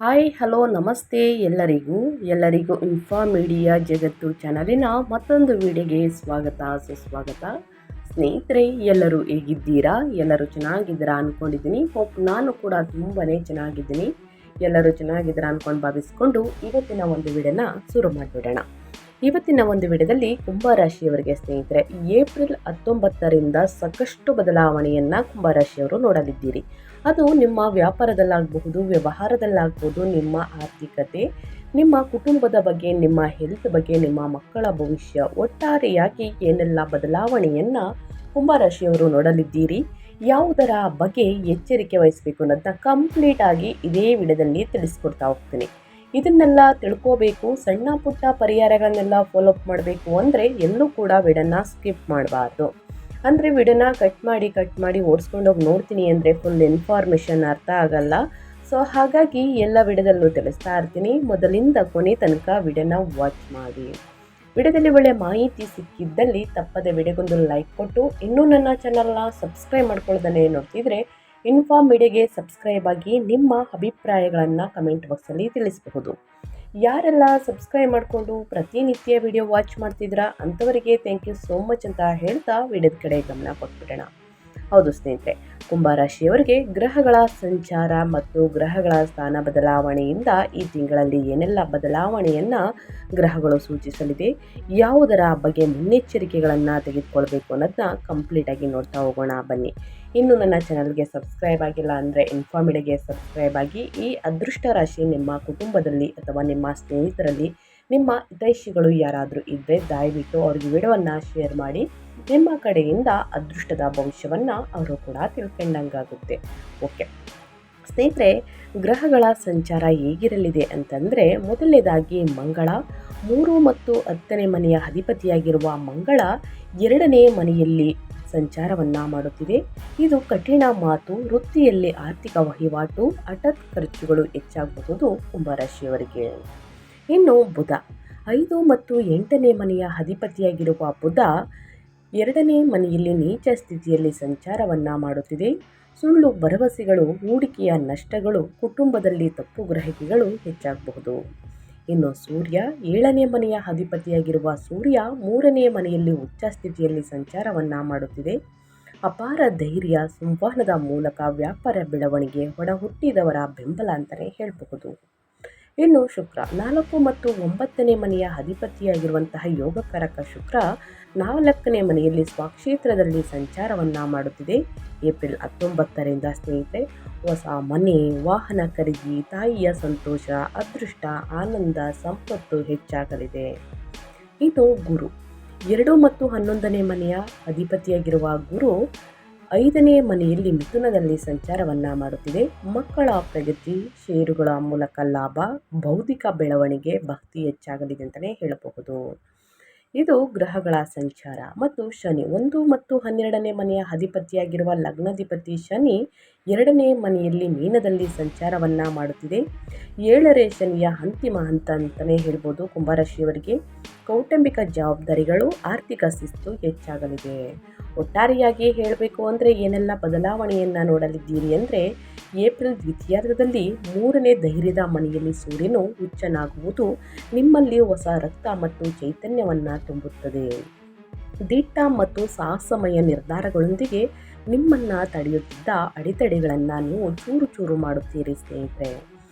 Hi hello ನಮಸ್ತೆ ಎಲ್ಲರಿಗೂ info media ಜಗತ್ತು ಚಾನಲಿನ ಮತ್ತೊಂದು ವಿಡಿಯೋಗೆ ಸ್ವಾಗತ ಸುಸ್ವಾಗತ. ಸ್ನೇಹಿತರೆ, ಎಲ್ಲರೂ ಹೇಗಿದ್ದೀರಾ? ಎಲ್ಲರೂ ಚೆನ್ನಾಗಿದ್ದೀರಾ ಅಂದ್ಕೊಂಡಿದ್ದೀನಿ. ನಾನು ಕೂಡ ತುಂಬಾ ಚೆನ್ನಾಗಿದ್ದೀನಿ. ಎಲ್ಲರೂ ಚೆನ್ನಾಗಿದ್ದೀರಾ ಅಂದ್ಕೊಂಡು ಭಾವಿಸ್ಕೊಂಡು ಇವತ್ತಿನ ಒಂದು ವಿಡಿಯೋನ ಶುರು ಮಾಡಿಬಿಡೋಣ. ಇವತ್ತಿನ ಒಂದು ವಿಡಿಯೋದಲ್ಲಿ ಕುಂಭರಾಶಿಯವರಿಗೆ ಸ್ನೇಹಿತರೆ, ಏಪ್ರಿಲ್ 19ರಿಂದ ಸಾಕಷ್ಟು ಬದಲಾವಣೆಯನ್ನು ಕುಂಭರಾಶಿಯವರು ನೋಡಲಿದ್ದೀರಿ. ಅದು ನಿಮ್ಮ ವ್ಯಾಪಾರದಲ್ಲಾಗಬಹುದು, ವ್ಯವಹಾರದಲ್ಲಾಗಬಹುದು, ನಿಮ್ಮ ಆರ್ಥಿಕತೆ, ನಿಮ್ಮ ಕುಟುಂಬದ ಬಗ್ಗೆ, ನಿಮ್ಮ ಹೆಲ್ತ್ ಬಗ್ಗೆ, ನಿಮ್ಮ ಮಕ್ಕಳ ಭವಿಷ್ಯ, ಒಟ್ಟಾರೆಯಾಗಿ ಏನೆಲ್ಲ ಬದಲಾವಣೆಯನ್ನು ಕುಂಭರಾಶಿಯವರು ನೋಡಲಿದ್ದೀರಿ, ಯಾವುದರ ಬಗ್ಗೆ ಎಚ್ಚರಿಕೆ ವಹಿಸಬೇಕು ಅನ್ನೋದನ್ನ ಕಂಪ್ಲೀಟ್ ಆಗಿ ಇದೇ ವಿಡಿಯೋದಲ್ಲಿ ತಿಳಿಸ್ಕೊಡ್ತಾ ಹೋಗ್ತೀನಿ. ಇದನ್ನೆಲ್ಲ ತಿಳ್ಕೋಬೇಕು, ಸಣ್ಣ ಪುಟ್ಟ ಪರಿಹಾರಗಳನ್ನೆಲ್ಲ ಫಾಲೋಅಪ್ ಮಾಡಬೇಕು ಅಂದರೆ ಎಲ್ಲೂ ಕೂಡ ವಿಡಿಯೋನ ಸ್ಕಿಪ್ ಮಾಡಬಾರ್ದು. ಅಂದರೆ ವಿಡಿಯೋನ ಕಟ್ ಮಾಡಿ ಓಡಿಸ್ಕೊಂಡೋಗಿ ನೋಡ್ತೀನಿ ಅಂದರೆ ಫುಲ್ ಇನ್ಫಾರ್ಮೇಷನ್ ಅರ್ಥ ಆಗಲ್ಲ. ಸೊ ಹಾಗಾಗಿ ಎಲ್ಲ ವಿಡಿಯೋದಲ್ಲೂ ತಿಳಿಸ್ತಾ ಇರ್ತೀನಿ. ಮೊದಲಿಂದ ಕೊನೆ ತನಕ ವಿಡಿಯೋನ ವಾಚ್ ಮಾಡಿ. ವಿಡಿಯೋದಲ್ಲಿ ಒಳ್ಳೆ ಮಾಹಿತಿ ಸಿಕ್ಕಿದ್ದಲ್ಲಿ ತಪ್ಪದೆ ವಿಡಿಯೋಗೊಂದು ಲೈಕ್ ಕೊಟ್ಟು, ಇನ್ನೂ ನನ್ನ ಚಾನಲ್ನ ಸಬ್ಸ್ಕ್ರೈಬ್ ಮಾಡ್ಕೊಳ್ಳೋದನ್ನೇ ನೋಡ್ತಿದ್ರೆ ಇನ್ಫಾ ಮೀಡಿಯಾಗೆ ಸಬ್ಸ್ಕ್ರೈಬ್ ಆಗಿ ನಿಮ್ಮ ಅಭಿಪ್ರಾಯಗಳನ್ನು ಕಮೆಂಟ್ ಬಾಕ್ಸಲ್ಲಿ ತಿಳಿಸಬಹುದು. ಯಾರೆಲ್ಲ ಸಬ್ಸ್ಕ್ರೈಬ್ ಮಾಡಿಕೊಂಡು ಪ್ರತಿನಿತ್ಯ ವಿಡಿಯೋ ವಾಚ್ ಮಾಡ್ತಿದ್ರಾ ಅಂಥವರಿಗೆ ಥ್ಯಾಂಕ್ ಯು ಸೋ ಮಚ್ ಅಂತ ಹೇಳ್ತಾ ವಿಡಿಯೋದ ಕಡೆ ಗಮನ ಕೊಟ್ಬಿಡೋಣ. ಹೌದು ಸ್ನೇಹಿತರೆ, ಕುಂಭರಾಶಿಯವರಿಗೆ ಗ್ರಹಗಳ ಸಂಚಾರ ಮತ್ತು ಗ್ರಹಗಳ ಸ್ಥಾನ ಬದಲಾವಣೆಯಿಂದ ಈ ತಿಂಗಳಲ್ಲಿ ಏನೆಲ್ಲ ಬದಲಾವಣೆಯನ್ನು ಗ್ರಹಗಳು ಸೂಚಿಸಲಿದೆ, ಯಾವುದರ ಬಗ್ಗೆ ಮುನ್ನೆಚ್ಚರಿಕೆಗಳನ್ನು ತೆಗೆದುಕೊಳ್ಬೇಕು ಅನ್ನೋದನ್ನ ಕಂಪ್ಲೀಟಾಗಿ ನೋಡ್ತಾ ಹೋಗೋಣ ಬನ್ನಿ. ಇನ್ನು ನನ್ನ ಚಾನಲ್ಗೆ ಸಬ್ಸ್ಕ್ರೈಬ್ ಆಗಿಲ್ಲ ಅಂದರೆ ಇನ್ಫಾರ್ಮಿಡಿಗೆ ಸಬ್ಸ್ಕ್ರೈಬ್ ಆಗಿ. ಈ ಅದೃಷ್ಟ ರಾಶಿ ನಿಮ್ಮ ಕುಟುಂಬದಲ್ಲಿ ಅಥವಾ ನಿಮ್ಮ ಸ್ನೇಹಿತರಲ್ಲಿ ನಿಮ್ಮ ಹಿತೈಷಿಗಳು ಯಾರಾದರೂ ಇದ್ದರೆ ದಯವಿಟ್ಟು ಅವ್ರಿಗೆ ವಿಡಿಯೋವನ್ನು ಶೇರ್ ಮಾಡಿ. ನಿಮ್ಮ ಕಡೆಯಿಂದ ಅದೃಷ್ಟದ ಭವಿಷ್ಯವನ್ನು ಅವರು ಕೂಡ ತಿಳ್ಕೊಂಡಂಗಾಗುತ್ತೆ. ಓಕೆ ಸ್ನೇಹಿತರೆ, ಗ್ರಹಗಳ ಸಂಚಾರ ಹೇಗಿರಲಿದೆ ಅಂತಂದರೆ, ಮೊದಲನೇದಾಗಿ ಮಂಗಳ 3 ಮತ್ತು 10ನೇ ಮನೆಯ ಅಧಿಪತಿಯಾಗಿರುವ ಮಂಗಳ 2ನೇ ಮನೆಯಲ್ಲಿ ಸಂಚಾರವನ್ನು ಮಾಡುತ್ತಿದೆ. ಇದು ಕಠಿಣ ಮಾತು, ವೃತ್ತಿಯಲ್ಲಿ ಆರ್ಥಿಕ ವಹಿವಾಟು, ಹಠಾತ್ ಖರ್ಚುಗಳು ಹೆಚ್ಚಾಗಬಹುದು ಕುಂಭರಾಶಿಯವರಿಗೆ. ಇನ್ನು ಬುಧ 5 ಮತ್ತು 8ನೇ ಮನೆಯ ಅಧಿಪತಿಯಾಗಿರುವ ಬುಧ 2ನೇ ಮನೆಯಲ್ಲಿ ನೀಚ ಸ್ಥಿತಿಯಲ್ಲಿ ಸಂಚಾರವನ್ನು ಮಾಡುತ್ತಿದೆ. ಸುಳ್ಳು ಭರವಸೆಗಳು, ಹೂಡಿಕೆಯ ನಷ್ಟಗಳು, ಕುಟುಂಬದಲ್ಲಿ ತಪ್ಪು ಗ್ರಹಿಕೆಗಳು ಹೆಚ್ಚಾಗಬಹುದು. ಇನ್ನು ಸೂರ್ಯ 7ನೇ ಮನೆಯ ಅಧಿಪತಿಯಾಗಿರುವ ಸೂರ್ಯ 3ನೇ ಮನೆಯಲ್ಲಿ ಉಚ್ಚ ಸ್ಥಿತಿಯಲ್ಲಿ ಸಂಚಾರವನ್ನು ಮಾಡುತ್ತಿದೆ. ಅಪಾರ ಧೈರ್ಯ, ಸಂವಹನದ ಮೂಲಕ ವ್ಯಾಪಾರ ಬೆಳವಣಿಗೆ, ಒಡ ಹುಟ್ಟಿದವರ ಬೆಂಬಲ ಅಂತಲೇ ಹೇಳಬಹುದು. ಇನ್ನು ಶುಕ್ರ 4 ಮತ್ತು 9ನೇ ಮನೆಯ ಅಧಿಪತಿಯಾಗಿರುವಂತಹ ಯೋಗಕಾರಕ ಶುಕ್ರ 4ನೇ ಮನೆಯಲ್ಲಿ ಸ್ವಕ್ಷೇತ್ರದಲ್ಲಿ ಸಂಚಾರವನ್ನು ಮಾಡುತ್ತಿದೆ. ಏಪ್ರಿಲ್ 19ರಿಂದ ಸ್ನೇಹಿತರೆ, ಹೊಸ ಮನೆ, ವಾಹನ ಖರೀದಿ, ತಾಯಿಯ ಸಂತೋಷ, ಅದೃಷ್ಟ, ಆನಂದ, ಸಂಪತ್ತು ಹೆಚ್ಚಾಗಲಿದೆ. ಇದು ಗುರು 2 ಮತ್ತು 11ನೇ ಮನೆಯ ಅಧಿಪತಿಯಾಗಿರುವ ಗುರು 5ನೇ ಮನೆಯಲ್ಲಿ ಮಿಥುನದಲ್ಲಿ ಸಂಚಾರವನ್ನು ಮಾಡುತ್ತಿದೆ. ಮಕ್ಕಳ ಪ್ರಗತಿ, ಷೇರುಗಳ ಮೂಲಕ ಲಾಭ, ಬೌದ್ಧಿಕ ಬೆಳವಣಿಗೆ, ಭಕ್ತಿ ಹೆಚ್ಚಾಗಲಿದೆ ಅಂತಲೇ ಹೇಳಬಹುದು. ಇದು ಗ್ರಹಗಳ ಸಂಚಾರ. ಮತ್ತು ಶನಿ 1 ಮತ್ತು 12ನೇ ಮನೆಯ ಅಧಿಪತಿಯಾಗಿರುವ ಲಗ್ನಾಧಿಪತಿ ಶನಿ 2ನೇ ಮನೆಯಲ್ಲಿ ಮೀನದಲ್ಲಿ ಸಂಚಾರವನ್ನು ಮಾಡುತ್ತಿದೆ. 7ನೇ ಶನಿಯ ಅಂತಿಮ ಹಂತ ಅಂತಲೇ ಹೇಳ್ಬೋದು ಕುಂಭರಾಶಿಯವರಿಗೆ. ಕೌಟುಂಬಿಕ ಜವಾಬ್ದಾರಿಗಳು, ಆರ್ಥಿಕ ಶಿಸ್ತು ಹೆಚ್ಚಾಗಲಿದೆ. ಒಟ್ಟಾರೆಯಾಗಿ ಹೇಳಬೇಕು ಅಂದರೆ ಏನೆಲ್ಲ ಬದಲಾವಣೆಯನ್ನು ನೋಡಲಿದ್ದೀರಿ ಅಂದರೆ, ಏಪ್ರಿಲ್ ದ್ವಿತೀಯಾರ್ಧದಲ್ಲಿ 3ನೇ ಧೈರ್ಯದ ಮನೆಯಲ್ಲಿ ಸೂರ್ಯನು ಉಚ್ಚನಾಗುವುದು ನಿಮ್ಮಲ್ಲಿ ಹೊಸ ರಕ್ತ ಮತ್ತು ಚೈತನ್ಯವನ್ನು ತುಂಬುತ್ತದೆ. ದಿಟ್ಟ ಮತ್ತು ಸಾಹಸಮಯ ನಿರ್ಧಾರಗಳೊಂದಿಗೆ ನಿಮ್ಮನ್ನು ತಡೆಯುತ್ತಿದ್ದ ಅಡೆತಡೆಗಳನ್ನು ನೀವು ಚೂರು ಚೂರು ಮಾಡುತ್ತೀರಿ ಸ್ನೇಹಿತರೆ.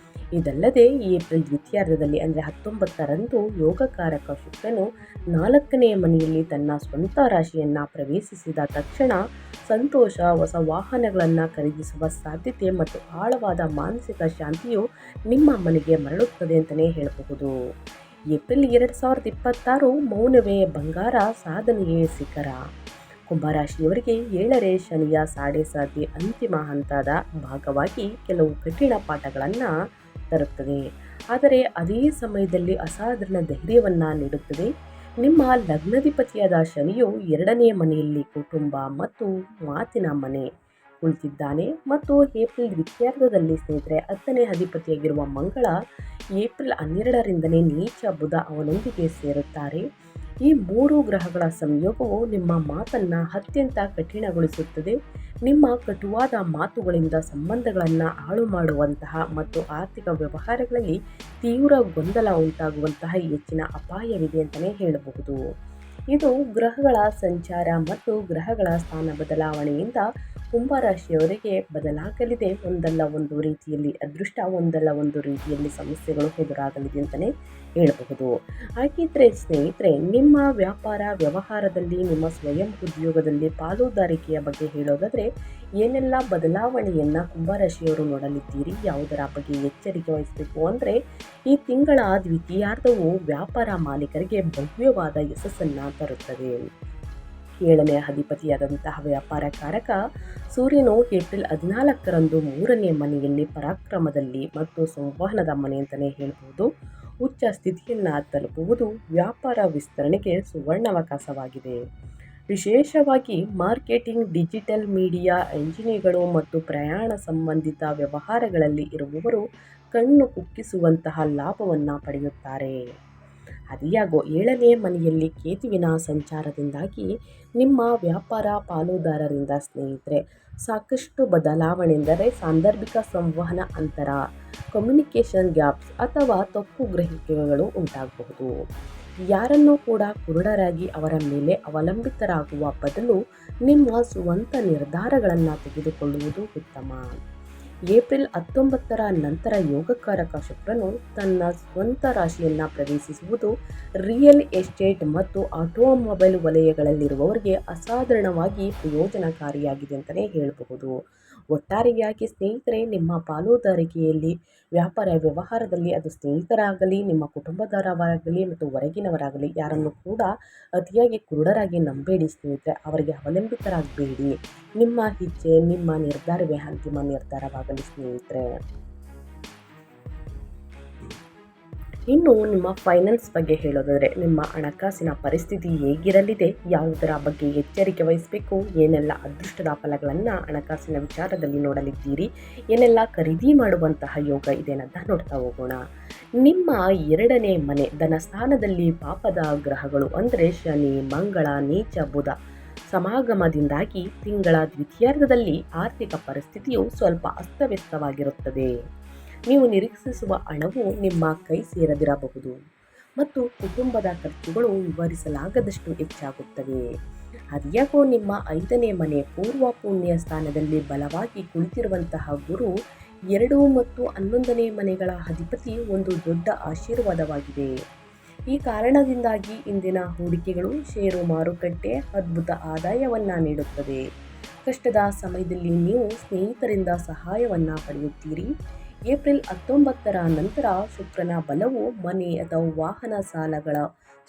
ಇದಲ್ಲದೆ ಏಪ್ರಿಲ್ ದ್ವಿತೀಯಾರ್ಧದಲ್ಲಿ ಅಂದರೆ 19ರಂದು ಯೋಗಕಾರಕ ಶುಕ್ರನು 4ನೇ ಮನೆಯಲ್ಲಿ ತನ್ನ ಸ್ವಂತ ರಾಶಿಯನ್ನು ಪ್ರವೇಶಿಸಿದ ತಕ್ಷಣ ಸಂತೋಷ, ಹೊಸ ವಾಹನಗಳನ್ನು ಖರೀದಿಸುವ ಸಾಧ್ಯತೆ ಮತ್ತು ಆಳವಾದ ಮಾನಸಿಕ ಶಾಂತಿಯು ನಿಮ್ಮ ಮನೆಗೆ ಮರಳುತ್ತದೆ ಅಂತಲೇ ಹೇಳಬಹುದು. ಏಪ್ರಿಲ್ 2026 ಮೌನವೇ ಬಂಗಾರ, ಸಾಧನೆಯೇ ಶಿಖರ. ಕುಂಭರಾಶಿಯವರಿಗೆ 7ನೇ ಶನಿಯ ಸಾಡೆ ಅಂತಿಮ ಹಂತದ ಭಾಗವಾಗಿ ಕೆಲವು ಕಠಿಣ ಪಾಠಗಳನ್ನು ತರುತ್ತದೆ. ಆದರೆ ಅದೇ ಸಮಯದಲ್ಲಿ ಅಸಾಧಾರಣ ಧೈರ್ಯವನ್ನು ನೀಡುತ್ತದೆ. ನಿಮ್ಮ ಲಗ್ನಾಧಿಪತಿಯಾದ ಶನಿಯು 2ನೇ ಮನೆಯಲ್ಲಿ ಕುಟುಂಬ ಮತ್ತು ಮಾತಿನ ಮನೆ ಕುಳಿತಿದ್ದಾನೆ. ಮತ್ತು ಏಪ್ರಿಲ್ ದ್ವಿತೀಯಾರ್ಧದಲ್ಲಿ ಸ್ನೇಹಿತರೆ 10ನೇ ಅಧಿಪತಿಯಾಗಿರುವ ಮಂಗಳ ಏಪ್ರಿಲ್ 12ರಿಂದಲೇ ನೀಚ ಬುಧ ಅವನೊಂದಿಗೆ ಸೇರುತ್ತಾರೆ. ಈ 3 ಗ್ರಹಗಳ ಸಂಯೋಗವು ನಿಮ್ಮ ಮಾತನ್ನು ಅತ್ಯಂತ ಕಠಿಣಗೊಳಿಸುತ್ತದೆ. ನಿಮ್ಮ ಕಟುವಾದ ಮಾತುಗಳಿಂದ ಸಂಬಂಧಗಳನ್ನು ಹಾಳು ಮಾಡುವಂತಹ ಮತ್ತು ಆರ್ಥಿಕ ವ್ಯವಹಾರಗಳಲ್ಲಿ ತೀವ್ರ ಗೊಂದಲ ಉಂಟಾಗುವಂತಹ ಹೆಚ್ಚಿನ ಅಪಾಯವಿದೆ ಅಂತಲೇ ಹೇಳಬಹುದು. ಇದು ಗ್ರಹಗಳ ಸಂಚಾರ ಮತ್ತು ಗ್ರಹಗಳ ಸ್ಥಾನ ಬದಲಾವಣೆಯಿಂದ ಕುಂಭರಾಶಿಯವರಿಗೆ ಬದಲಾಗಲಿದೆ. ಒಂದಲ್ಲ ಒಂದು ರೀತಿಯಲ್ಲಿ ಅದೃಷ್ಟ, ಒಂದಲ್ಲ ಒಂದು ರೀತಿಯಲ್ಲಿ ಸಮಸ್ಯೆಗಳು ಎದುರಾಗಲಿದೆ ಅಂತಲೇ ಹೇಳಬಹುದು. ಹಾಗಿದ್ರೆ ಸ್ನೇಹಿತರೆ, ನಿಮ್ಮ ವ್ಯಾಪಾರ ವ್ಯವಹಾರದಲ್ಲಿ, ನಿಮ್ಮ ಸ್ವಯಂ ಉದ್ಯೋಗದಲ್ಲಿ ಪಾಲುದಾರಿಕೆಯ ಬಗ್ಗೆ ಹೇಳೋದಾದರೆ ಏನೆಲ್ಲ ಬದಲಾವಣೆಯನ್ನು ಕುಂಭರಾಶಿಯವರು ನೋಡಲಿದ್ದೀರಿ, ಯಾವುದರ ಬಗ್ಗೆ ಎಚ್ಚರಿಕೆ ವಹಿಸಬೇಕು ಅಂದರೆ, ಈ ತಿಂಗಳ ದ್ವಿತೀಯಾರ್ಧವು ವ್ಯಾಪಾರ ಮಾಲೀಕರಿಗೆ ಭವ್ಯವಾದ ಯಶಸ್ಸನ್ನು ತರುತ್ತದೆ. 7ನೇ ಅಧಿಪತಿಯಾದಂತಹ ವ್ಯಾಪಾರ ಕಾರಕ ಸೂರ್ಯನು ಏಪ್ರಿಲ್ 14ರಂದು 3ನೇ ಮನೆಯಲ್ಲಿ ಪರಾಕ್ರಮದಲ್ಲಿ ಮತ್ತು ಸಂವಹನದ ಮನೆ ಅಂತಲೇ ಹೇಳ್ಬೋದು ಉಚ್ಚ ಸ್ಥಿತಿಯನ್ನು ತಲುಪುವುದು ವ್ಯಾಪಾರ ವಿಸ್ತರಣೆಗೆ ಸುವರ್ಣಾವಕಾಶವಾಗಿದೆ. ವಿಶೇಷವಾಗಿ ಮಾರ್ಕೆಟಿಂಗ್, ಡಿಜಿಟಲ್ ಮೀಡಿಯಾ, ಎಂಜಿನಿಯರ್ಗಳು ಮತ್ತು ಪ್ರಯಾಣ ಸಂಬಂಧಿತ ವ್ಯವಹಾರಗಳಲ್ಲಿ ಇರುವವರು ಕಣ್ಣು ಕುಕ್ಕಿಸುವಂತಹ ಲಾಭವನ್ನು ಪಡೆಯುತ್ತಾರೆ. ಅದಿಯಾಗೋ 7ನೇ ಮನೆಯಲ್ಲಿ ಕೇತುವಿನ ಸಂಚಾರದಿಂದಾಗಿ ನಿಮ್ಮ ವ್ಯಾಪಾರ ಪಾಲುದಾರರಿಂದ ಸ್ನೇಹಿತರೆ ಸಾಕಷ್ಟು ಬದಲಾವಣೆ ಎಂದರೆ ಸಾಂದರ್ಭಿಕ ಸಂವಹನ ಅಂತರ, ಕಮ್ಯುನಿಕೇಷನ್ ಗ್ಯಾಪ್ಸ್ ಅಥವಾ ತಪ್ಪು ಗ್ರಹಿಕೆಗಳು ಉಂಟಾಗಬಹುದು. ಯಾರನ್ನೂ ಕೂಡ ಕುರುಡರಾಗಿ ಅವರ ಮೇಲೆ ಅವಲಂಬಿತರಾಗುವ ಬದಲು ನಿಮ್ಮ ಸ್ವಂತ ನಿರ್ಧಾರಗಳನ್ನು ತೆಗೆದುಕೊಳ್ಳುವುದು ಉತ್ತಮ. ಏಪ್ರಿಲ್ 19ರ ನಂತರ ಯೋಗಕಾರಕ ಶುಕ್ರನು ತನ್ನ ಸ್ವಂತ ರಾಶಿಯನ್ನು ಪ್ರವೇಶಿಸುವುದು ರಿಯಲ್ ಎಸ್ಟೇಟ್ ಮತ್ತು ಆಟೋಮೊಬೈಲ್ ವಲಯಗಳಲ್ಲಿರುವವರಿಗೆ ಅಸಾಧಾರಣವಾಗಿ ಪ್ರಯೋಜನಕಾರಿಯಾಗಿದೆ ಅಂತಲೇ ಹೇಳಬಹುದು. ಒಟ್ಟಾರೆಯಾಗಿ ಸ್ನೇಹಿತರೆ, ನಿಮ್ಮ ಪಾಲುದಾರಿಕೆಯಲ್ಲಿ ವ್ಯಾಪಾರ ವ್ಯವಹಾರದಲ್ಲಿ ಅದು ಸ್ನೇಹಿತರಾಗಲಿ, ನಿಮ್ಮ ಕುಟುಂಬದವರಾಗಲಿ ಮತ್ತು ಹೊರಗಿನವರಾಗಲಿ ಯಾರನ್ನು ಕೂಡ ಅತಿಯಾಗಿ ಕುರುಡರಾಗಿ ನಂಬೇಡಿ ಸ್ನೇಹಿತರೆ. ಅವರಿಗೆ ಅವಲಂಬಿತರಾಗಬೇಡಿ. ನಿಮ್ಮ ಇಚ್ಛೆ, ನಿಮ್ಮ ನಿರ್ಧಾರವೇ ಅಂತಿಮ ನಿರ್ಧಾರವಾಗಲಿ ಸ್ನೇಹಿತರೆ. ಇನ್ನು ನಿಮ್ಮ ಫೈನಾನ್ಸ್ ಬಗ್ಗೆ ಹೇಳೋದಾದರೆ, ನಿಮ್ಮ ಹಣಕಾಸಿನ ಪರಿಸ್ಥಿತಿ ಹೇಗಿರಲಿದೆ, ಯಾವುದರ ಬಗ್ಗೆ ಎಚ್ಚರಿಕೆ ವಹಿಸಬೇಕು, ಏನೆಲ್ಲ ಅದೃಷ್ಟದ ಫಲಗಳನ್ನು ಹಣಕಾಸಿನ ವಿಚಾರದಲ್ಲಿ ನೋಡಲಿದ್ದೀರಿ, ಏನೆಲ್ಲ ಖರೀದಿ ಮಾಡುವಂತಹ ಯೋಗ ಇದೆ ಅಂತ ನೋಡ್ತಾ ಹೋಗೋಣ. ನಿಮ್ಮ 2ನೇ ಮನೆ ಧನಸ್ಥಾನದಲ್ಲಿ ಪಾಪದ ಗ್ರಹಗಳು ಅಂದರೆ ಶನಿ, ಮಂಗಳ, ನೀಚ ಬುಧ ಸಮಾಗಮದಿಂದಾಗಿ ತಿಂಗಳ ದ್ವಿತೀಯಾರ್ಧದಲ್ಲಿ ಆರ್ಥಿಕ ಪರಿಸ್ಥಿತಿಯು ಸ್ವಲ್ಪ ಅಸ್ತವ್ಯಸ್ತವಾಗಿರುತ್ತದೆ. ನೀವು ನಿರೀಕ್ಷಿಸುವ ಹಣವು ನಿಮ್ಮ ಕೈ ಸೇರದಿರಬಹುದು ಮತ್ತು ಕುಟುಂಬದ ಖರ್ಚುಗಳು ವಿವರಿಸಲಾಗದಷ್ಟು ಹೆಚ್ಚಾಗುತ್ತವೆ. ಅದ್ಯಾಕೋ ನಿಮ್ಮ 5ನೇ ಮನೆ ಪೂರ್ವ ಪುಣ್ಯ ಸ್ಥಾನದಲ್ಲಿ ಬಲವಾಗಿ ಕುಳಿತಿರುವಂತಹ ಗುರು 2 ಮತ್ತು 11ನೇ ಮನೆಗಳ ಅಧಿಪತಿ ಒಂದು ದೊಡ್ಡ ಆಶೀರ್ವಾದವಾಗಿದೆ. ಈ ಕಾರಣದಿಂದಾಗಿ ಇಂದಿನ ಹೂಡಿಕೆಗಳು, ಷೇರು ಮಾರುಕಟ್ಟೆ ಅದ್ಭುತ ಆದಾಯವನ್ನು ನೀಡುತ್ತದೆ. ಕಷ್ಟದ ಸಮಯದಲ್ಲಿ ನೀವು ಸ್ನೇಹಿತರಿಂದ ಸಹಾಯವನ್ನು ಪಡೆಯುತ್ತೀರಿ. ಏಪ್ರಿಲ್ 19ರ ನಂತರ ಶುಕ್ರನ ಬಲವು ಮನೆ ಅಥವಾ ವಾಹನ ಸಾಲಗಳ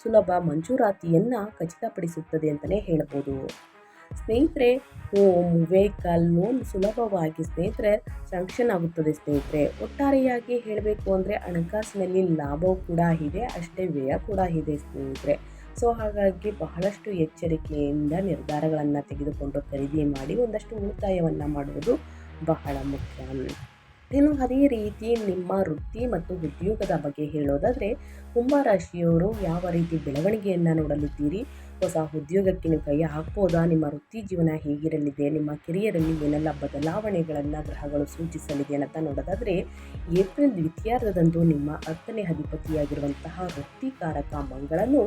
ಸುಲಭ ಮಂಜೂರಾತಿಯನ್ನು ಖಚಿತಪಡಿಸುತ್ತದೆ ಅಂತಲೇ ಹೇಳ್ಬೋದು. ಸ್ನೇಹಿತರೆ, ಹೋಮ್ ವೆಹಿಕಲ್ ಲೋನ್ ಸುಲಭವಾಗಿ ಸ್ನೇಹಿತರೆ ಸ್ಯಾಂಕ್ಷನ್ ಆಗುತ್ತದೆ ಸ್ನೇಹಿತರೆ. ಒಟ್ಟಾರೆಯಾಗಿ ಹೇಳಬೇಕು ಅಂದರೆ ಹಣಕಾಸಿನಲ್ಲಿ ಲಾಭವೂ ಕೂಡ ಇದೆ, ಅಷ್ಟೇ ವ್ಯಯ ಕೂಡ ಇದೆ ಸ್ನೇಹಿತರೆ. ಸೊ ಹಾಗಾಗಿ ಬಹಳಷ್ಟು ಎಚ್ಚರಿಕೆಯಿಂದ ನಿರ್ಧಾರಗಳನ್ನು ತೆಗೆದುಕೊಂಡು ಖರೀದಿ ಮಾಡಿ ಒಂದಷ್ಟು ಉಳಿತಾಯವನ್ನು ಮಾಡುವುದು ಬಹಳ ಮುಖ್ಯ. ಇನ್ನು ಅದೇ ರೀತಿ ನಿಮ್ಮ ವೃತ್ತಿ ಮತ್ತು ಉದ್ಯೋಗದ ಬಗ್ಗೆ ಹೇಳೋದಾದರೆ, ಕುಂಭರಾಶಿಯವರು ಯಾವ ರೀತಿ ಬೆಳವಣಿಗೆಯನ್ನು ನೋಡಲಿದ್ದೀರಿ, ಹೊಸ ಉದ್ಯೋಗಕ್ಕೆ ನೀವು ಕೈ ಹಾಕ್ಬೋದಾ, ನಿಮ್ಮ ವೃತ್ತಿ ಜೀವನ ಹೇಗಿರಲಿದೆ, ನಿಮ್ಮ ಕೆರಿಯರಲ್ಲಿ ಏನೆಲ್ಲ ಬದಲಾವಣೆಗಳನ್ನು ಗ್ರಹಗಳು ಸೂಚಿಸಲಿದೆ ಅಂತ ನೋಡೋದಾದರೆ, ಏಪ್ರಿಲ್ ದ್ವಿತೀಯಾರ್ಧದಂದು ನಿಮ್ಮ 10ನೇ ಅಧಿಪತಿಯಾಗಿರುವಂತಹ ವೃತ್ತಿಕಾರಕ ಮಂಗಳನು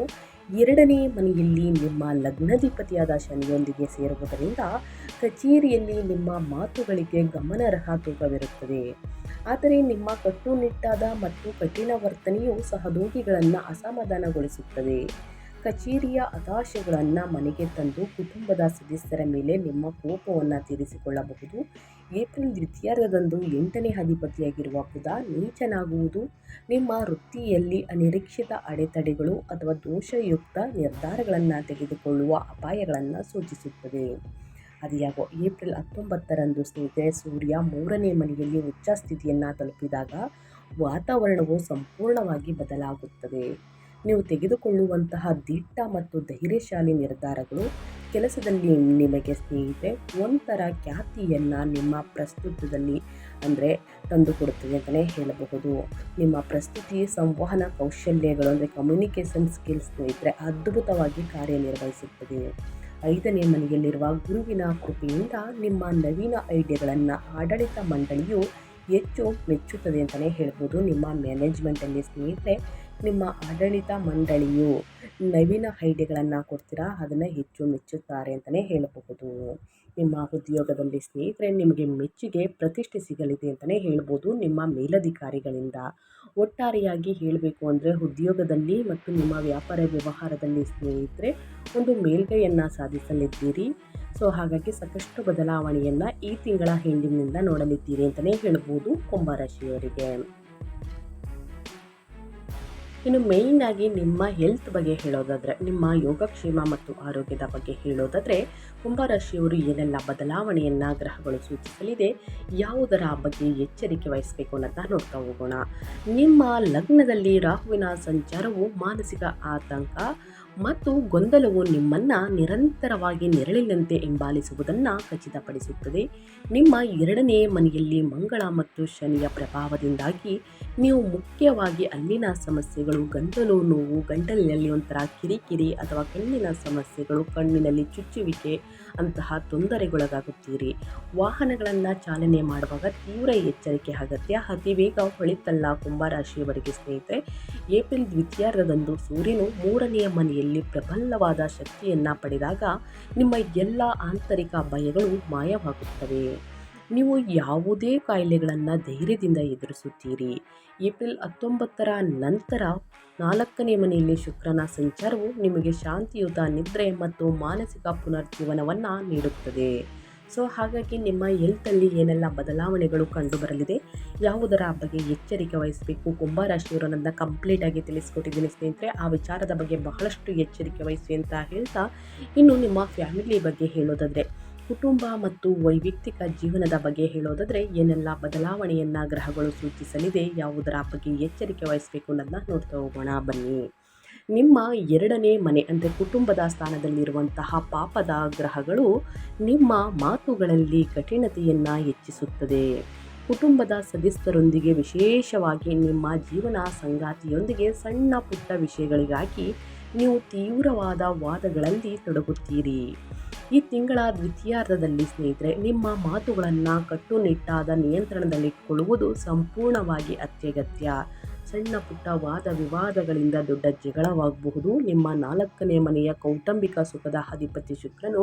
2ನೇ ಮನೆಯಲ್ಲಿ ನಿಮ್ಮ ಲಗ್ನಾಧಿಪತಿಯಾದ ಶನಿಯೊಂದಿಗೆ ಸೇರುವುದರಿಂದ ಕಚೇರಿಯಲ್ಲಿ ನಿಮ್ಮ ಮಾತುಗಳಿಗೆ ಗಮನಾರ್ಹ ತೂಕವಿರುತ್ತದೆ. ಆದರೆ ನಿಮ್ಮ ಕಟ್ಟುನಿಟ್ಟಾದ ಮತ್ತು ಕಠಿಣ ವರ್ತನೆಯು ಸಹೋದ್ಯೋಗಿಗಳನ್ನು ಅಸಮಾಧಾನಗೊಳಿಸುತ್ತದೆ. ಕಚೇರಿಯ ಹತಾಶೆಗಳನ್ನು ಮನೆಗೆ ತಂದು ಕುಟುಂಬದ ಸದಸ್ಯರ ಮೇಲೆ ನಿಮ್ಮ ಕೋಪವನ್ನು ತೀರಿಸಿಕೊಳ್ಳಬಹುದು. ಏಪ್ರಿಲ್ ದ್ವಿತೀಯಾರ್ಧದಂದು 8ನೇ ಅಧಿಪತಿಯಾಗಿರುವ ಬುಧ ನೀಚನಾಗುವುದು ನಿಮ್ಮ ವೃತ್ತಿಯಲ್ಲಿ ಅನಿರೀಕ್ಷಿತ ಅಡೆತಡೆಗಳು ಅಥವಾ ದೋಷಯುಕ್ತ ನಿರ್ಧಾರಗಳನ್ನು ತೆಗೆದುಕೊಳ್ಳುವ ಅಪಾಯಗಳನ್ನು ಸೂಚಿಸುತ್ತದೆ. ಅದಿಯಾಗೋ ಏಪ್ರಿಲ್ 19ರಂದು ಸ್ನೇಹಿತರೆ ಸೂರ್ಯ 3ನೇ ಮನೆಯಲ್ಲಿ ಉಚ್ಚ ಸ್ಥಿತಿಯನ್ನು ತಲುಪಿದಾಗ ವಾತಾವರಣವು ಸಂಪೂರ್ಣವಾಗಿ ಬದಲಾಗುತ್ತದೆ. ನೀವು ತೆಗೆದುಕೊಳ್ಳುವಂತಹ ದಿಟ್ಟ ಮತ್ತು ಧೈರ್ಯಶಾಲಿ ನಿರ್ಧಾರಗಳು ಕೆಲಸದಲ್ಲಿ ನಿಮಗೆ ಸ್ನೇಹಿತರೆ ಒಂಥರ ಖ್ಯಾತಿಯನ್ನು ನಿಮ್ಮ ಪ್ರಸ್ತುತದಲ್ಲಿ ಅಂದರೆ ತಂದುಕೊಡುತ್ತದೆ ಅಂತಲೇ ಹೇಳಬಹುದು. ನಿಮ್ಮ ಪ್ರಸ್ತುತಿ ಸಂವಹನ ಕೌಶಲ್ಯಗಳು ಅಂದರೆ ಕಮ್ಯುನಿಕೇಷನ್ ಸ್ಕಿಲ್ಸ್ ಸ್ನೇಹಿತರೆ ಅದ್ಭುತವಾಗಿ ಕಾರ್ಯನಿರ್ವಹಿಸುತ್ತದೆ. 5ನೇ ಮನೆಯಲ್ಲಿರುವ ಗುರುವಿನ ಕೃಪೆಯಿಂದ ನಿಮ್ಮ ನವೀನ ಐಡಿಯಾಗಳನ್ನು ಆಡಳಿತ ಮಂಡಳಿಯು ಹೆಚ್ಚು ಮೆಚ್ಚುತ್ತದೆ ಅಂತಲೇ ಹೇಳ್ಬೋದು. ನಿಮ್ಮ ಮ್ಯಾನೇಜ್ಮೆಂಟಲ್ಲಿ ಸ್ನೇಹಿತರೆ ನಿಮ್ಮ ಆಡಳಿತ ಮಂಡಳಿಯು ನವೀನ ಐಡಿಯಾಗಳನ್ನು ಕೊಡ್ತೀರಾ, ಅದನ್ನು ಹೆಚ್ಚು ಮೆಚ್ಚುತ್ತಾರೆ ಅಂತಲೇ ಹೇಳಬಹುದು. ನಿಮ್ಮ ಉದ್ಯೋಗದಲ್ಲಿ ಸ್ನೇಹಿತರೆ ನಿಮಗೆ ಮೆಚ್ಚುಗೆ ಪ್ರತಿಷ್ಠೆ ಸಿಗಲಿದೆ ಅಂತಲೇ ಹೇಳ್ಬೋದು ನಿಮ್ಮ ಮೇಲಧಿಕಾರಿಗಳಿಂದ. ಒಟ್ಟಾರೆಯಾಗಿ ಹೇಳಬೇಕು ಅಂದರೆ ಉದ್ಯೋಗದಲ್ಲಿ ಮತ್ತು ನಿಮ್ಮ ವ್ಯಾಪಾರ ವ್ಯವಹಾರದಲ್ಲಿ ಸ್ನೇಹಿತರೆ ಒಂದು ಮೇಲ್ಗೈಯನ್ನು ಸಾಧಿಸಲಿದ್ದೀರಿ. ಸೊ ಹಾಗಾಗಿ ಸಾಕಷ್ಟು ಬದಲಾವಣೆಯನ್ನು ಈ ತಿಂಗಳ ಎಂಡಿನಿಂದ ನೋಡಲಿದ್ದೀರಿ ಅಂತಲೇ ಹೇಳ್ಬೋದು ಕುಂಭರಾಶಿಯವರಿಗೆ. ಇನ್ನು ಮೇಯ್ನ್ ಆಗಿ ನಿಮ್ಮ ಹೆಲ್ತ್ ಬಗ್ಗೆ ಹೇಳೋದಾದರೆ, ನಿಮ್ಮ ಯೋಗಕ್ಷೇಮ ಮತ್ತು ಆರೋಗ್ಯದ ಬಗ್ಗೆ ಹೇಳೋದಾದರೆ ಕುಂಭರಾಶಿಯವರು ಏನೆಲ್ಲ ಬದಲಾವಣೆಯನ್ನು ಗ್ರಹಗಳು ಸೂಚಿಸಲಿದೆ, ಯಾವುದರ ಬಗ್ಗೆ ಎಚ್ಚರಿಕೆ ವಹಿಸಬೇಕು ಅನ್ನೋದನ್ನ ನೋಡ್ತಾ ಹೋಗೋಣ. ನಿಮ್ಮ ಲಗ್ನದಲ್ಲಿ ರಾಹುವಿನ ಸಂಚಾರವು ಮಾನಸಿಕ ಆತಂಕ ಮತ್ತು ಗೊಂದಲವು ನಿಮ್ಮನ್ನು ನಿರಂತರವಾಗಿ ನೆರಳಿನಂತೆ ಹಿಂಬಾಲಿಸುವುದನ್ನು ಖಚಿತಪಡಿಸುತ್ತದೆ. ನಿಮ್ಮ 2ನೇ ಮನೆಯಲ್ಲಿ ಮಂಗಳ ಮತ್ತು ಶನಿಯ ಪ್ರಭಾವದಿಂದಾಗಿ ನೀವು ಮುಖ್ಯವಾಗಿ ಅಲ್ಲಿನ ಸಮಸ್ಯೆಗಳು, ಗಂಟಲು ನೋವು, ಗಂಟಲಿನಲ್ಲಿ ಒಂಥರ ಕಿರಿಕಿರಿ ಅಥವಾ ಕಣ್ಣಿನ ಸಮಸ್ಯೆಗಳು, ಕಣ್ಣಿನಲ್ಲಿ ಚುಚ್ಚುವಿಕೆ ಅಂತಹ ತೊಂದರೆಗೊಳಗಾಗುತ್ತೀರಿ. ವಾಹನಗಳನ್ನು ಚಾಲನೆ ಮಾಡುವಾಗ ತೀವ್ರ ಎಚ್ಚರಿಕೆ ಅಗತ್ಯ. ಅತಿ ವೇಗ ಹೊಳಿತಲ್ಲ ಕುಂಭರಾಶಿಯವರಿಗೆ ಸ್ನೇಹಿತರೆ. ಏಪ್ರಿಲ್ ದ್ವಿತೀಯಾರ್ಧದಂದು ಸೂರ್ಯನು 3ನೇ ಮನೆಯಲ್ಲಿ ಪ್ರಬಲವಾದ ಶಕ್ತಿಯನ್ನು ಪಡೆದಾಗ ನಿಮ್ಮ ಎಲ್ಲ ಆಂತರಿಕ ಭಯಗಳು ಮಾಯವಾಗುತ್ತವೆ. ನೀವು ಯಾವುದೇ ಕಾಯಿಲೆಗಳನ್ನು ಧೈರ್ಯದಿಂದ ಎದುರಿಸುತ್ತೀರಿ. ಏಪ್ರಿಲ್ 19ರ ನಂತರ 4ನೇ ಮನೆಯಲ್ಲಿ ಶುಕ್ರನ ಸಂಚಾರವು ನಿಮಗೆ ಶಾಂತಿಯುತ ನಿದ್ರೆ ಮತ್ತು ಮಾನಸಿಕ ಪುನರ್ಜೀವನವನ್ನು ನೀಡುತ್ತದೆ. ಸೊ ಹಾಗಾಗಿ ನಿಮ್ಮ ಹೆಲ್ತಲ್ಲಿ ಏನೆಲ್ಲ ಬದಲಾವಣೆಗಳು ಕಂಡುಬರಲಿದೆ, ಯಾವುದರ ಬಗ್ಗೆ ಎಚ್ಚರಿಕೆ ವಹಿಸಬೇಕು, ಕುಂಭರಾಶಿಯವರು ನನ್ನ ಕಂಪ್ಲೀಟಾಗಿ ತಿಳಿಸ್ಕೊಟ್ಟಿದ್ದೀನಿ ಸ್ನೇಹಿತರೆ. ಆ ವಿಚಾರದ ಬಗ್ಗೆ ಬಹಳಷ್ಟು ಎಚ್ಚರಿಕೆ ವಹಿಸಿ ಅಂತ ಹೇಳ್ತಾ, ಇನ್ನು ನಿಮ್ಮ ಫ್ಯಾಮಿಲಿ ಬಗ್ಗೆ ಹೇಳೋದಾದರೆ, ಕುಟುಂಬ ಮತ್ತು ವೈಯಕ್ತಿಕ ಜೀವನದ ಬಗ್ಗೆ ಹೇಳೋದಾದರೆ ಏನೆಲ್ಲ ಬದಲಾವಣೆಯನ್ನು ಗ್ರಹಗಳು ಸೂಚಿಸಲಿದೆ, ಯಾವುದರ ಬಗ್ಗೆ ಎಚ್ಚರಿಕೆ ವಹಿಸಬೇಕು ಅನ್ನೋದನ್ನ ನೋಡ್ತಾ ಹೋಗೋಣ ಬನ್ನಿ. ನಿಮ್ಮ 2ನೇ ಮನೆ ಅಂದರೆ ಕುಟುಂಬದ ಸ್ಥಾನದಲ್ಲಿರುವಂತಹ ಪಾಪದ ಗ್ರಹಗಳು ನಿಮ್ಮ ಮಾತುಗಳಲ್ಲಿ ಕಠಿಣತೆಯನ್ನು ಹೆಚ್ಚಿಸುತ್ತದೆ. ಕುಟುಂಬದ ಸದಸ್ಯರೊಂದಿಗೆ, ವಿಶೇಷವಾಗಿ ನಿಮ್ಮ ಜೀವನ ಸಂಗಾತಿಯೊಂದಿಗೆ ಸಣ್ಣ ಪುಟ್ಟ ವಿಷಯಗಳಿಗಾಗಿ ನೀವು ತೀವ್ರವಾದ ವಾದಗಳಲ್ಲಿ ತೊಡಗುತ್ತೀರಿ. ಈ ತಿಂಗಳ ದ್ವಿತೀಯಾರ್ಧದಲ್ಲಿ ಸ್ನೇಹಿತರೆ ನಿಮ್ಮ ಮಾತುಗಳನ್ನು ಕಟ್ಟುನಿಟ್ಟಾದ ನಿಯಂತ್ರಣದಲ್ಲಿಟ್ಟುಕೊಳ್ಳುವುದು ಸಂಪೂರ್ಣವಾಗಿ ಅತ್ಯಗತ್ಯ. ಸಣ್ಣ ಪುಟ್ಟ ವಾದ ವಿವಾದಗಳಿಂದ ದೊಡ್ಡ ಜಗಳವಾಗಬಹುದು. ನಿಮ್ಮ 4ನೇ ಮನೆಯ ಕೌಟುಂಬಿಕ ಸುಖದ ಅಧಿಪತಿ ಶುಕ್ರನು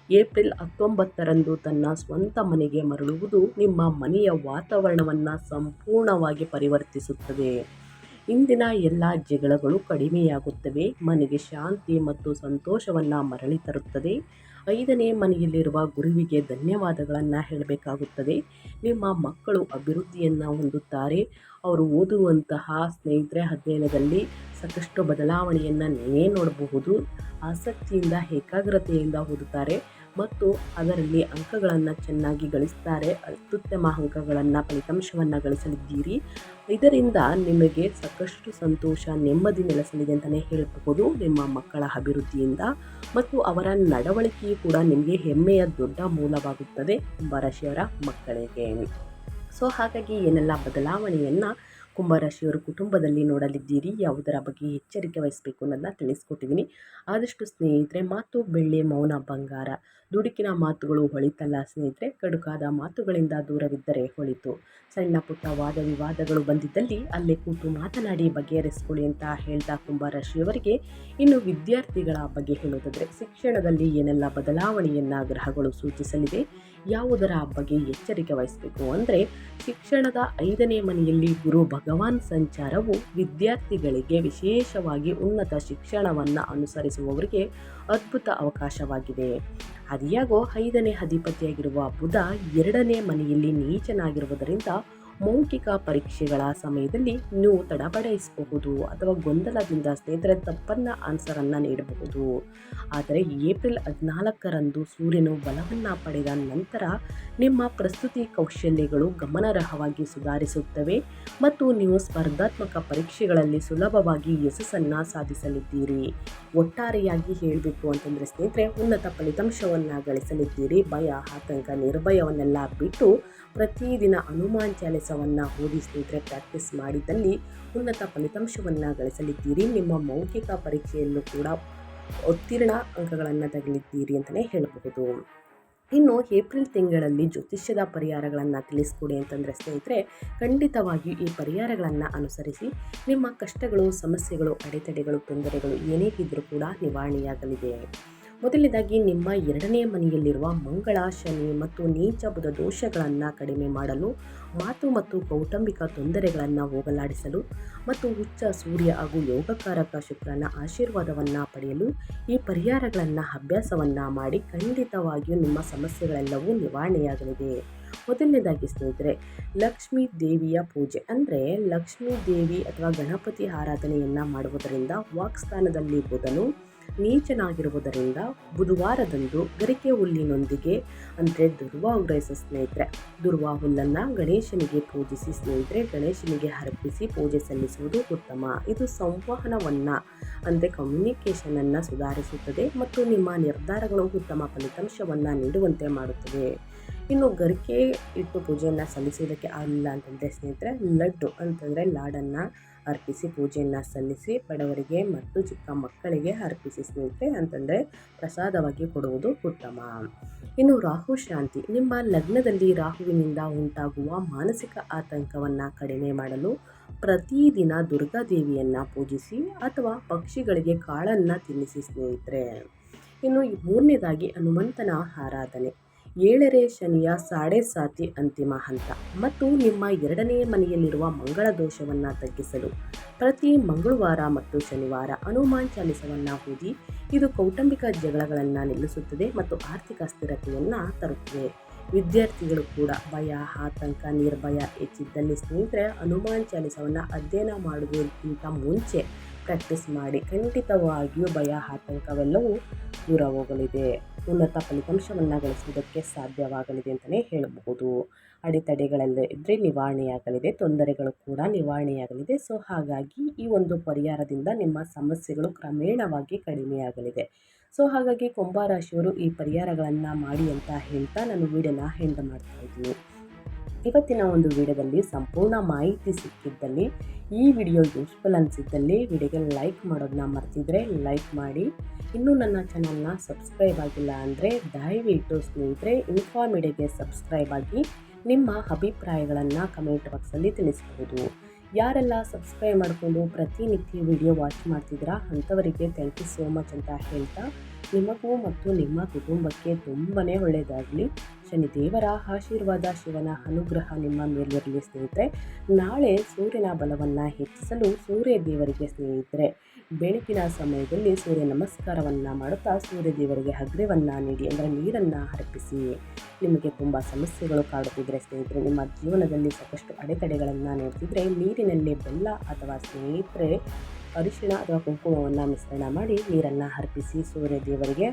ಏಪ್ರಿಲ್ 19ರಂದು ತನ್ನ ಸ್ವಂತ ಮನೆಗೆ ಮರಳುವುದು ನಿಮ್ಮ ಮನೆಯ ವಾತಾವರಣವನ್ನು ಸಂಪೂರ್ಣವಾಗಿ ಪರಿವರ್ತಿಸುತ್ತದೆ. ಇಂದಿನ ಎಲ್ಲ ಜಗಳಗಳು ಕಡಿಮೆಯಾಗುತ್ತವೆ. ಮನೆಗೆ ಶಾಂತಿ ಮತ್ತು ಸಂತೋಷವನ್ನು ಮರಳಿ ತರುತ್ತದೆ. 5ನೇ ಮನೆಯಲ್ಲಿರುವ ಗುರುವಿಗೆ ಧನ್ಯವಾದಗಳನ್ನು ಹೇಳಬೇಕಾಗುತ್ತದೆ. ನಿಮ್ಮ ಮಕ್ಕಳು ಅಭಿವೃದ್ಧಿಯನ್ನು ಹೊಂದುತ್ತಾರೆ. ಅವರು ಓದುವಂತಹ ಸ್ನೇಹಿತರೆ ಅಧ್ಯಯನದಲ್ಲಿ ಸಾಕಷ್ಟು ಬದಲಾವಣೆಯನ್ನು ನೀವೇ ನೋಡಬಹುದು. ಆಸಕ್ತಿಯಿಂದ ಏಕಾಗ್ರತೆಯಿಂದ ಓದುತ್ತಾರೆ ಮತ್ತು ಅದರಲ್ಲಿ ಅಂಕಗಳನ್ನು ಚೆನ್ನಾಗಿ ಗಳಿಸ್ತಾರೆ. ಅತ್ಯುತ್ತಮ ಅಂಕಗಳನ್ನು ಫಲಿತಾಂಶವನ್ನು ಗಳಿಸಲಿದ್ದೀರಿ. ಇದರಿಂದ ನಿಮಗೆ ಸಾಕಷ್ಟು ಸಂತೋಷ, ನೆಮ್ಮದಿ ನೆಲೆಸಲಿದೆ ಅಂತಲೇ ಹೇಳಬಹುದು. ನಿಮ್ಮ ಮಕ್ಕಳ ಅಭಿವೃದ್ಧಿಯಿಂದ ಮತ್ತು ಅವರ ನಡವಳಿಕೆಯು ಕೂಡ ನಿಮಗೆ ಹೆಮ್ಮೆಯ ದೊಡ್ಡ ಮೂಲವಾಗುತ್ತದೆ ಕುಂಭರಾಶಿಯವರ ಮಕ್ಕಳಿಗೆ. ಸೊ ಹಾಗಾಗಿ ಏನೆಲ್ಲ ಬದಲಾವಣೆಯನ್ನು ಕುಂಭರಾಶಿಯವರು ಕುಟುಂಬದಲ್ಲಿ ನೋಡಲಿದ್ದೀರಿ, ಯಾವುದರ ಬಗ್ಗೆ ಎಚ್ಚರಿಕೆ ವಹಿಸಬೇಕು ಅನ್ನೋದನ್ನ ತಿಳಿಸ್ಕೊಟ್ಟಿದ್ದೀನಿ. ಆದಷ್ಟು ಸ್ನೇಹಿತರೆ ಮಾತು ಬೆಳ್ಳಿ, ಮೌನ ಬಂಗಾರ. ದುಡುಕಿನ ಮಾತುಗಳು ಹೊಳಿತಲ್ಲ ಸ್ನೇಹಿತರೆ, ಕಡುಕಾದ ಮಾತುಗಳಿಂದ ದೂರವಿದ್ದರೆ ಹೊಳಿತು. ಸಣ್ಣ ಪುಟ್ಟ ವಾದ ವಿವಾದಗಳು ಬಂದಿದ್ದಲ್ಲಿ ಅಲ್ಲೇ ಕೂತು ಮಾತನಾಡಿ ಬಗೆಹರಿಸ್ಕೊಳ್ಳಿ ಅಂತ ಹೇಳ್ತಾ ಕುಂಭರಾಶಿಯವರಿಗೆ. ಇನ್ನು ವಿದ್ಯಾರ್ಥಿಗಳ ಬಗ್ಗೆ ಹೇಳೋದಾದರೆ, ಶಿಕ್ಷಣದಲ್ಲಿ ಏನೆಲ್ಲ ಬದಲಾವಣೆಯನ್ನು ಗ್ರಹಗಳು ಸೂಚಿಸಲಿದೆ, ಯಾವುದರ ಬಗ್ಗೆ ಎಚ್ಚರಿಕೆ ವಹಿಸಬೇಕು ಅಂದರೆ, ಶಿಕ್ಷಣದ 5ನೇ ಮನೆಯಲ್ಲಿ ಗುರು ಭಗವಾನ್ ಸಂಚಾರವು ವಿದ್ಯಾರ್ಥಿಗಳಿಗೆ, ವಿಶೇಷವಾಗಿ ಉನ್ನತ ಶಿಕ್ಷಣವನ್ನು ಅನುಸರಿಸುವವರಿಗೆ ಅದ್ಭುತ ಅವಕಾಶವಾಗಿದೆ. ಅದಿಯಾಗೋ 5ನೇ ಅಧಿಪತಿಯಾಗಿರುವ ಬುಧ 2ನೇ ಮನೆಯಲ್ಲಿ ನೀಚನಾಗಿರುವುದರಿಂದ ಮೌಖಿಕ ಪರೀಕ್ಷೆಗಳ ಸಮಯದಲ್ಲಿ ನೀವು ತಡಬಡಿಸಬಹುದು ಅಥವಾ ಗೊಂದಲದಿಂದ ಸ್ನೇಹಿತರೆ ತಪ್ಪನ್ನ ಆನ್ಸರನ್ನು ನೀಡಬಹುದು. ಆದರೆ ಏಪ್ರಿಲ್ 14ರಂದು ಸೂರ್ಯನು ಬಲವನ್ನು ಪಡೆದ ನಂತರ ನಿಮ್ಮ ಪ್ರಸ್ತುತಿ ಕೌಶಲ್ಯಗಳು ಗಮನಾರ್ಹವಾಗಿ ಸುಧಾರಿಸುತ್ತವೆ ಮತ್ತು ನೀವು ಸ್ಪರ್ಧಾತ್ಮಕ ಪರೀಕ್ಷೆಗಳಲ್ಲಿ ಸುಲಭವಾಗಿ ಯಶಸ್ಸನ್ನು ಸಾಧಿಸಲಿದ್ದೀರಿ. ಒಟ್ಟಾರೆಯಾಗಿ ಹೇಳಬೇಕು ಅಂತಂದರೆ ಸ್ನೇಹಿತರೆ, ಉನ್ನತ ಫಲಿತಾಂಶವನ್ನು ಗಳಿಸಲಿದ್ದೀರಿ. ಭಯ, ಆತಂಕ, ನಿರ್ಭಯವನ್ನೆಲ್ಲ ಬಿಟ್ಟು ಪ್ರತಿದಿನ ಹನುಮಾನ್ ಚಾಲಿಸವನ್ನು ಓದಿ ಸ್ನೇಹಿತರೆ ಪ್ರಾಕ್ಟೀಸ್ ಮಾಡಿದಲ್ಲಿ ಉನ್ನತ ಫಲಿತಾಂಶವನ್ನು ಗಳಿಸಲಿದ್ದೀರಿ. ನಿಮ್ಮ ಮೌಖಿಕ ಪರೀಕ್ಷೆಯಲ್ಲೂ ಕೂಡ ಉತ್ತೀರ್ಣ ಅಂಕಗಳನ್ನು ತೆಗೆಲಿದ್ದೀರಿ ಅಂತಲೇ ಹೇಳಬಹುದು. ಇನ್ನು ಏಪ್ರಿಲ್ ತಿಂಗಳಲ್ಲಿ ಜ್ಯೋತಿಷ್ಯದ ಪರಿಹಾರಗಳನ್ನು ತಿಳಿಸ್ಕೊಡಿ ಅಂತಂದರೆ ಸ್ನೇಹಿತರೆ, ಖಂಡಿತವಾಗಿಯೂ ಈ ಪರಿಹಾರಗಳನ್ನು ಅನುಸರಿಸಿ ನಿಮ್ಮ ಕಷ್ಟಗಳು, ಸಮಸ್ಯೆಗಳು, ಅಡೆತಡೆಗಳು, ತೊಂದರೆಗಳು ಏನೇ ಇದ್ದರೂ ಕೂಡ ನಿವಾರಣೆಯಾಗಲಿದೆ. ಮೊದಲನೇದಾಗಿ ನಿಮ್ಮ 2ನೇ ಮನೆಯಲ್ಲಿರುವ ಮಂಗಳ, ಶನಿ ಮತ್ತು ನೀಚ ಬುಧ ದೋಷಗಳನ್ನು ಕಡಿಮೆ ಮಾಡಲು, ಮಾತು ಮತ್ತು ಕೌಟುಂಬಿಕ ತೊಂದರೆಗಳನ್ನು ಹೋಗಲಾಡಿಸಲು ಮತ್ತು ಉಚ್ಚ ಸೂರ್ಯ ಹಾಗೂ ಯೋಗಕಾರಕ ಶುಕ್ರನ ಆಶೀರ್ವಾದವನ್ನು ಪಡೆಯಲು ಈ ಪರಿಹಾರಗಳನ್ನು ಅಭ್ಯಾಸವನ್ನು ಮಾಡಿ ಖಂಡಿತವಾಗಿಯೂ ನಿಮ್ಮ ಸಮಸ್ಯೆಗಳೆಲ್ಲವೂ ನಿವಾರಣೆಯಾಗಲಿದೆ. ಮೊದಲನೇದಾಗಿ ಸ್ನೇಹಿತರೆ, ಲಕ್ಷ್ಮೀ ದೇವಿಯ ಪೂಜೆ ಅಂದರೆ ಲಕ್ಷ್ಮೀ ದೇವಿ ಅಥವಾ ಗಣಪತಿ ಆರಾಧನೆಯನ್ನು ಮಾಡುವುದರಿಂದ ವಾಕ್ಸ್ಥಾನದಲ್ಲಿ ಬುಧನು ನೀಚನಾಗಿರುವುದರಿಂದ ಬುಧವಾರದಂದು ಗರಿಕೆ ಹುಲ್ಲಿನೊಂದಿಗೆ ಅಂದರೆ ದುರ್ವಾ ಉಗ್ರಹಿಸಿ ಸ್ನೇಹಿತರೆ, ದುರ್ವಾ ಹುಲ್ಲನ್ನು ಗಣೇಶನಿಗೆ ಪೂಜಿಸಿ ಸ್ನೇಹಿತರೆ, ಗಣೇಶನಿಗೆ ಅರ್ಪಿಸಿ ಪೂಜೆ ಸಲ್ಲಿಸುವುದು ಉತ್ತಮ. ಇದು ಸಂವಹನವನ್ನು ಅಂದರೆ ಕಮ್ಯುನಿಕೇಷನನ್ನು ಸುಧಾರಿಸುತ್ತದೆ ಮತ್ತು ನಿಮ್ಮ ನಿರ್ಧಾರಗಳು ಉತ್ತಮ ಫಲಿತಾಂಶವನ್ನು ನೀಡುವಂತೆ ಮಾಡುತ್ತದೆ. ಇನ್ನು ಗರಿಕೆ ಇಟ್ಟು ಪೂಜೆಯನ್ನು ಸಲ್ಲಿಸುವುದಕ್ಕೆ ಆಗಲಿಲ್ಲ ಅಂತಂದರೆ ಸ್ನೇಹಿತರೆ, ಲಡ್ಡು ಅಂತಂದರೆ ಲಾಡನ್ನು ಅರ್ಪಿಸಿ ಪೂಜೆಯನ್ನು ಸಲ್ಲಿಸಿ ಬಡವರಿಗೆ ಮತ್ತು ಚಿಕ್ಕ ಮಕ್ಕಳಿಗೆ ಅರ್ಪಿಸಿ ಸ್ನೇಹಿತರೆ, ಅಂತಂದರೆ ಪ್ರಸಾದವಾಗಿ ಕೊಡುವುದು ಉತ್ತಮ. ಇನ್ನು ರಾಹು ಶಾಂತಿ, ನಿಮ್ಮ ಲಗ್ನದಲ್ಲಿ ರಾಹುವಿನಿಂದ ಉಂಟಾಗುವ ಮಾನಸಿಕ ಆತಂಕವನ್ನು ಕಡಿಮೆ ಮಾಡಲು ಪ್ರತಿದಿನ ದುರ್ಗಾದೇವಿಯನ್ನು ಪೂಜಿಸಿ ಅಥವಾ ಪಕ್ಷಿಗಳಿಗೆ ಕಾಳನ್ನು ತಿನ್ನಿಸಿ ಸ್ನೇಹಿತರೆ. ಇನ್ನು 3ನೇದಾಗಿ ಹನುಮಂತನ ಆರಾಧನೆ. 7ನೇ ಶನಿಯ ಸಾಡೆ ಸಾತಿ ಅಂತಿಮ ಹಂತ ಮತ್ತು ನಿಮ್ಮ 2ನೇ ಮನೆಯಲ್ಲಿರುವ ಮಂಗಳ ದೋಷವನ್ನು ತಗ್ಗಿಸಲು ಪ್ರತಿ ಮಂಗಳವಾರ ಮತ್ತು ಶನಿವಾರ ಹನುಮಾನ್ ಚಾಲಿಸವನ್ನು ಓದಿ. ಇದು ಕೌಟುಂಬಿಕ ಜಗಳಗಳನ್ನು ನಿಲ್ಲಿಸುತ್ತದೆ ಮತ್ತು ಆರ್ಥಿಕ ಸ್ಥಿರತೆಯನ್ನು ತರುತ್ತದೆ. ವಿದ್ಯಾರ್ಥಿಗಳು ಕೂಡ ಭಯ, ಆತಂಕ, ನಿರ್ಭಯ ಹೆಚ್ಚಿದ್ದಲ್ಲಿ ಸ್ನೇಹಿತರೆ ಹನುಮಾನ್ ಚಾಲಿಸವನ್ನು ಅಧ್ಯಯನ ಮಾಡುವುದಕ್ಕಿಂತ ಮುಂಚೆ ಪ್ರಾಕ್ಟೀಸ್ ಮಾಡಿ. ಖಂಡಿತವಾಗಿಯೂ ಭಯ, ಆತಂಕವೆಲ್ಲವೂ ದೂರ ಹೋಗಲಿದೆ. ಉನ್ನತ ಫಲಿತಾಂಶವನ್ನು ಗಳಿಸುವುದಕ್ಕೆ ಸಾಧ್ಯವಾಗಲಿದೆ ಅಂತಲೇ ಹೇಳಬಹುದು. ಅಡೆತಡೆಗಳೆಲ್ಲ ಇದ್ದರೆ ನಿವಾರಣೆಯಾಗಲಿದೆ, ತೊಂದರೆಗಳು ಕೂಡ ನಿವಾರಣೆಯಾಗಲಿದೆ. ಸೊ ಹಾಗಾಗಿ ಈ ಒಂದು ಪರಿಹಾರದಿಂದ ನಿಮ್ಮ ಸಮಸ್ಯೆಗಳು ಕ್ರಮೇಣವಾಗಿ ಕಡಿಮೆಯಾಗಲಿದೆ. ಸೊ ಹಾಗಾಗಿ ಕುಂಭರಾಶಿಯವರು ಈ ಪರಿಹಾರಗಳನ್ನು ಮಾಡಿ ಅಂತ ಹೇಳ್ತಾ ನಾನು ವಿಡಿಯೋನ ಎಂಡ್ ಮಾಡ್ತಾ ಇದ್ದೀನಿ. ಇವತ್ತಿನ ಒಂದು ವಿಡಿಯೋದಲ್ಲಿ ಸಂಪೂರ್ಣ ಮಾಹಿತಿ ಸಿಕ್ಕಿದ್ದಲ್ಲಿ, ಈ ವಿಡಿಯೋ ಯೂಸ್ಫುಲ್ ಅನಿಸಿದ್ದಲ್ಲಿ ವಿಡಿಯೋಗೆ ಲೈಕ್ ಮಾಡೋದನ್ನ ಮರ್ತಿದ್ರೆ ಲೈಕ್ ಮಾಡಿ. ಇನ್ನೂ ನನ್ನ ಚಾನಲ್ನ ಸಬ್ಸ್ಕ್ರೈಬ್ ಆಗಿಲ್ಲ ಅಂದರೆ ದಯವಿಟ್ಟು ಸ್ನೇಹಿತರೆ ಇನ್ಫಾರ್ಮೇಡಿಯಾಗೆ ಸಬ್ಸ್ಕ್ರೈಬ್ ಆಗಿ ನಿಮ್ಮ ಅಭಿಪ್ರಾಯಗಳನ್ನು ಕಮೆಂಟ್ ಬಾಕ್ಸಲ್ಲಿ ತಿಳಿಸಬಹುದು. ಯಾರೆಲ್ಲ ಸಬ್ಸ್ಕ್ರೈಬ್ ಮಾಡಿಕೊಂಡು ಪ್ರತಿನಿತ್ಯ ವಿಡಿಯೋ ವಾಚ್ ಮಾಡ್ತಿದ್ದೀರಾ ಅಂಥವರಿಗೆ ಥ್ಯಾಂಕ್ ಯು ಸೋ ಮಚ್ ಅಂತ ಹೇಳ್ತಾ, ನಿಮಗೂ ಮತ್ತು ನಿಮ್ಮ ಕುಟುಂಬಕ್ಕೆ ತುಂಬಾ ಒಳ್ಳೆಯದಾಗಲಿ. ಶನಿದೇವರ ಆಶೀರ್ವಾದ, ಶಿವನ ಅನುಗ್ರಹ ನಿಮ್ಮ ಮೇಲಿರಲಿ ಸ್ನೇಹಿತರೆ. ನಾಳೆ ಸೂರ್ಯನ ಬಲವನ್ನು ಹೆಚ್ಚಿಸಲು ಸೂರ್ಯ ದೇವರಿಗೆ ಸ್ನೇಹಿತರೆ ಬೆಳಗಿನ ಸಮಯದಲ್ಲಿ ಸೂರ್ಯ ನಮಸ್ಕಾರವನ್ನು ಮಾಡುತ್ತಾ ಸೂರ್ಯ ದೇವರಿಗೆ ಅಗ್ರ್ಯವನ್ನು ನೀಡಿ ಅಂದರೆ ನೀರನ್ನು ಅರ್ಪಿಸಿ. ನಿಮಗೆ ತುಂಬ ಸಮಸ್ಯೆಗಳು ಕಾಡುತ್ತಿದ್ದರೆ ಸ್ನೇಹಿತರೆ, ನಿಮ್ಮ ಜೀವನದಲ್ಲಿ ಸಾಕಷ್ಟು ಅಡೆತಡೆಗಳನ್ನು ನೋಡ್ತಿದ್ರೆ ನೀರಿನಲ್ಲಿ ಬೆಲ್ಲ ಅಥವಾ ಸ್ನೇಹಿತರೆ ಅರಿಶಿಣ ಅಥವಾ ಕುಂಕುಮವನ್ನು ಮಿಶ್ರಣ ಮಾಡಿ ನೀರನ್ನು ಅರ್ಪಿಸಿ ಸೂರ್ಯ ದೇವರಿಗೆ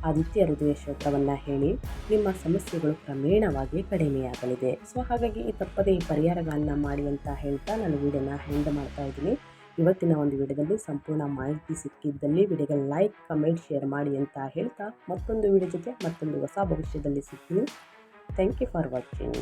ಆದಿತ್ಯ ಹೃದಯ ಸ್ತೋತ್ರವನ್ನು ಹೇಳಿ ನಿಮ್ಮ ಸಮಸ್ಯೆಗಳು ಕ್ರಮೇಣವಾಗಿ ಕಡಿಮೆಯಾಗಲಿದೆ. ಸೊ ಹಾಗಾಗಿ ತಪ್ಪದೇ ಈ ಪರಿಹಾರಗಳನ್ನು ಮಾಡಿ ಅಂತ ಹೇಳ್ತಾ ನಾನು ವಿಡಿಯೋನ ಎಂಡ್ ಮಾಡ್ತಾ ಇದ್ದೀನಿ. ಇವತ್ತಿನ ಒಂದು ವಿಡಿಯೋದಲ್ಲಿ ಸಂಪೂರ್ಣ ಮಾಹಿತಿ ಸಿಕ್ಕಿದ್ದಲ್ಲಿ ವಿಡಿಯೋಗೆ ಲೈಕ್, ಕಮೆಂಟ್, ಶೇರ್ ಮಾಡಿ ಅಂತ ಹೇಳ್ತಾ ಮತ್ತೊಂದು ವಿಡಿಯೋ ಜೊತೆ ಮತ್ತೊಂದು ಹೊಸ ಭವಿಷ್ಯದಲ್ಲಿ ಸಿಗ್ತೀನಿ. Thank you for watching.